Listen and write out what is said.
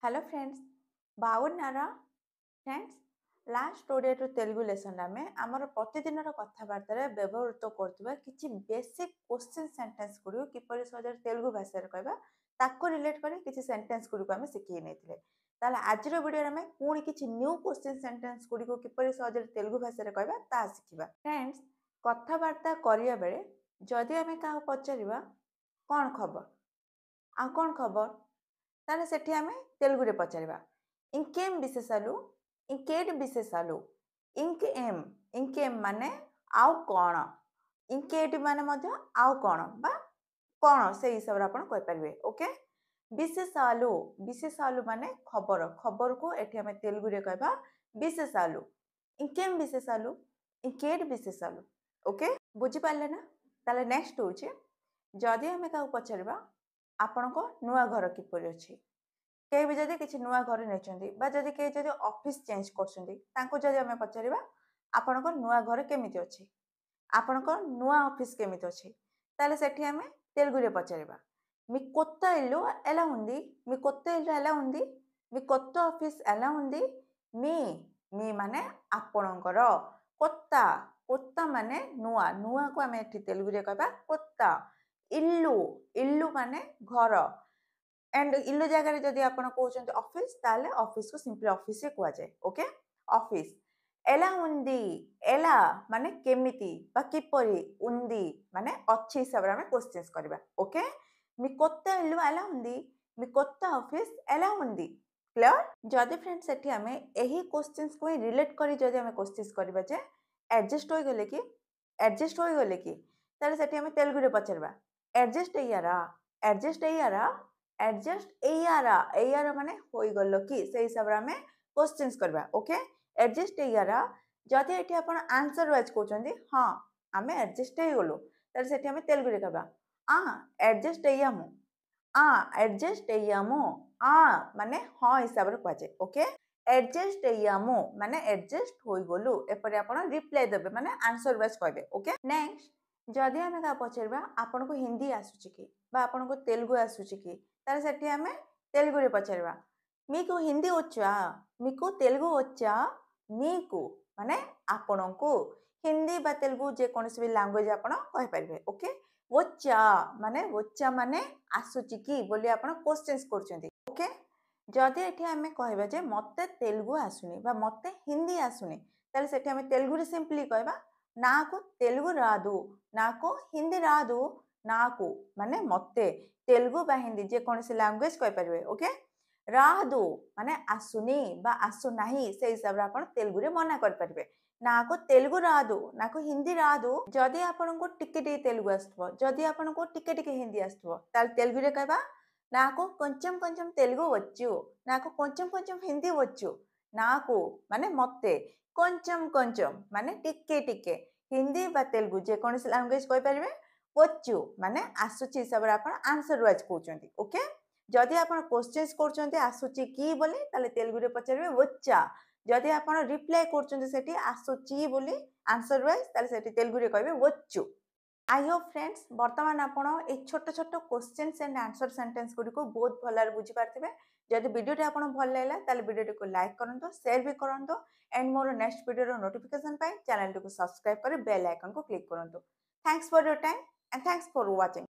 hello friends बावुनारा friends last Odia to Telugu lesson आमे आमर प्रतिदिन कथबार्ता व्यवहृत करथुबा किछि बेसिक क्वेश्चन सेंटेंस गुडी किपरि सहज तेलुगु भाषा रे कहबा ताको रिलेट करी किछि सेंटेंस गुडी को आमे सिखि नेथिले ताले आजिर वीडियो रे पुणी किछि न्यू क्वेश्चन सेंटेंस गुडी को किपरि सहज तेलुगु भाषा रे कहबा ता सिखिबा फ्रेंड्स कथबार्ता करिया बेले जदि आमे काहा पचारिबा कोन खबर आ कोन खबर ताले सेठी आमे तेलुगु रे पचारिबा इंकेम विशेषालु इंकेड विशेषालु इंकेम माने आउ कोन इंकेड माने मध्य आउ कोन बा कोन से हिसाब रे आपण कहि परिबे ओके विशेषालु माने खबर खबर को एठी आमे तेलुगु रे कहबा विशेषालु इंकेम विशेषालु इंकेड विशेषालु ओके बुझी पाले ना ताले नेक्स्ट होचे जदि आमे का पचारिबा आपण को नुआ घर किपरि अछि के भी जदि किछि नुआ घर नेचंदी बा जदि के जदि ऑफिस चेंज करछंदी तांको जदि हमें पचारिबा आपण को नुआ घर केमिति अछि आपण को नुआ ऑफिस केमिति अछि ताले सेठी हमें तेलुगु रे पचारिबा मी कोत्ता इल्लू एला उंदी मी कोत्ता इल्लू एला उंदी मी कोत्ता ऑफिस एला उंदी मी माने आपणकर कोत्ता कोत्ता माने नुआ नुआ को हमें एठी तेलुगु रे कहबा कोत्ता इल्लू इल्लू माने घर एंड इल्लू जगह जदि आपण कहउछन्ते ऑफिस ताले ऑफिस को सिंपली ऑफिस से कुआ जाए ओके ऑफिस एला उंदी एला माने केमिति बा किपरि उंदी माने अच्छी हिसाब रे हमें क्वेश्चंस करबा ओके मी कोत्ता इल्लू एला उंदी मी कोत्ता ऑफिस एला उंदी क्लियर जदि फ्रेंड्स सेठी हमें एही क्वेश्चंस को रिलेट करी जदि हमें क्वेश्चंस करबा जे एडजस्ट होई गले कि ताले सेठी हमें तेलुगु रे पचरबा एडजस्ट एयारा माने होई गलो कि से हिसाब रे हमें क्वेश्चंस करबा ओके एडजस्ट एयारा जदि एठी आपण आंसर वाइज कहउछन्ती हां हमें एडजस्ट हे गलो ताले सेठी हमें तेलुगु रे कहबा एडजस्ट एयामु माने हां हिसाब रे कहजे ओके एडजस्ट एयामु माने एडजस्ट होई गलो एपरे आपण रिप्लाई देबे माने आंसर वाइज कहबे ओके नेक्स्ट जदि हमें का पचरबा आपण को हिंदी आसुची कि बा आपण को तेलुगु आसुची कि ताले सेठी हमें तेलुगु रे पचरबा मीको हिंदी వచ్చా मीको तेलुगु వచ్చా मीको माने आपण को हिंदी बा तेलुगु जे कोनसी भी लैंग्वेज आपण कहि परिबे ओके వచ్చా माने आसुची कि बोली आपण क्वेश्चंस करछंती ओके जदि एठी हमें कहबा जे मते तेलुगु आसुनी बा मते हिंदी आसुनी ताले सेठी हमें तेलुगु रे सिंपली कहबा नाको तेलुगु रादु नाको हिंदी रादु नाको माने मते तेलुगु बा हिंदी जे कोनसी लैंग्वेज कहि परिबे ओके रादु माने आसुनी बा आसु नाही से हिसाब रे आपण तेलुगु रे मना कर परिबे नाको तेलुगु रादु नाको हिंदी रादु जदि आपण को टिके तेलुगु आस्तबो जदि आपण को टिके हिंदी आस्तबो ताल तेलुगु रे कहबा नाको కొంచెం కొంచెం తెలుగు వచ్చు नाको కొంచెం కొంచెం हिंदी వచ్చు नाको माने मते కొంచెం కొంచెం माने टिके हिंदी बा तेलुगु जे कोनसी लैंग्वेज कहि परिबे వచ్చు माने आसुची हिसाब रे आपण आंसर वाइज कहउछन्ती ओके जदि आपण क्वेश्चंस करछन्ती आसुची की बोली ताले तेलुगु रे पचरबे वच्चा जदि आपण रिप्लाई करछन्ती सेठी आसुची बोली आंसर वाइज ताले सेठी तेलुगु रे कहबे वच्चु आई होप फ्रेंड्स वर्तमान आपण ए छोट छोट क्वेश्चंस एंड आंसर सेंटेंस गुडी को बहुत भलर बुझी पारथिबे जदि वीडियो टे आपण भल लागला ताले वीडियो को लाइक करंतो शेयर भी करंतो एंड मोर नेक्स्ट वीडियो रो नोटिफिकेशन पाई चैनल को सब्सक्राइब कर बेल आइकन को क्लिक करंतो thanks for your time and thanks for watching